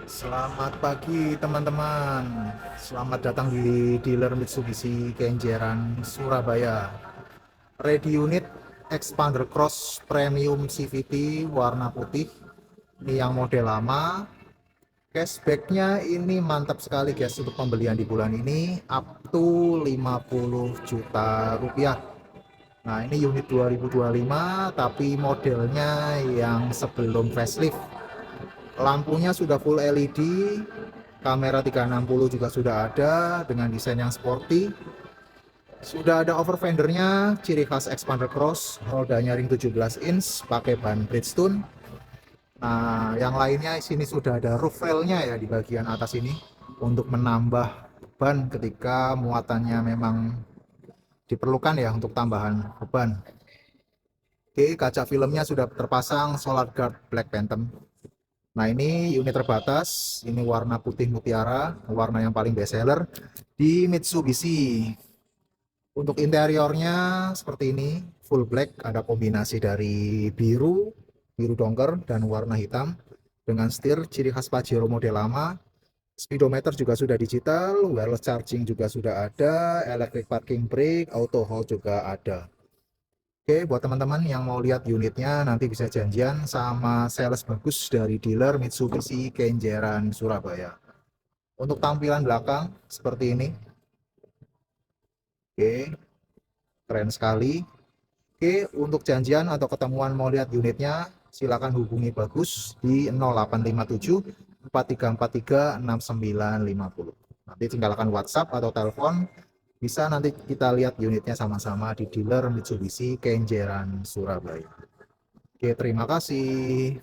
Selamat pagi teman-teman. Selamat datang di dealer Mitsubishi Kenjeran Surabaya. Ready unit Expander Cross Premium CVT warna putih. Ini yang model lama. Cashbacknya ini mantap sekali guys untuk pembelian di bulan ini up to 50 juta rupiah. Nah ini unit 2025 tapi modelnya yang sebelum facelift. Lampunya sudah full LED, kamera 360 juga sudah ada dengan desain yang sporty. Sudah ada over fendernya, ciri khas Expander Cross, rodanya ring 17 inch, pakai ban Bridgestone. Nah, yang lainnya sini sudah ada roof railnya ya di bagian atas ini untuk menambah beban ketika muatannya memang diperlukan ya untuk tambahan beban. Oke, kaca filmnya sudah terpasang Solar Guard Black Phantom. Nah ini unit terbatas, ini warna putih mutiara, warna yang paling best seller di Mitsubishi. Untuk interiornya seperti ini, full black, ada kombinasi dari biru, biru dongker, dan warna hitam. Dengan setir, ciri khas Pajero model lama. Speedometer juga sudah digital, wireless charging juga sudah ada, electric parking brake, auto hold juga ada. Oke, buat teman-teman yang mau lihat unitnya nanti bisa janjian sama sales bagus dari dealer Mitsubishi Kenjeran Surabaya. Untuk tampilan belakang seperti ini. Oke, keren sekali. Oke, untuk janjian atau ketemuan mau lihat unitnya, silakan hubungi Bagus di 0857 4343 6950. Nanti tinggalkan WhatsApp atau telepon, bisa nanti kita lihat unitnya sama-sama di dealer Mitsubishi Kenjeran Surabaya. Oke, terima kasih.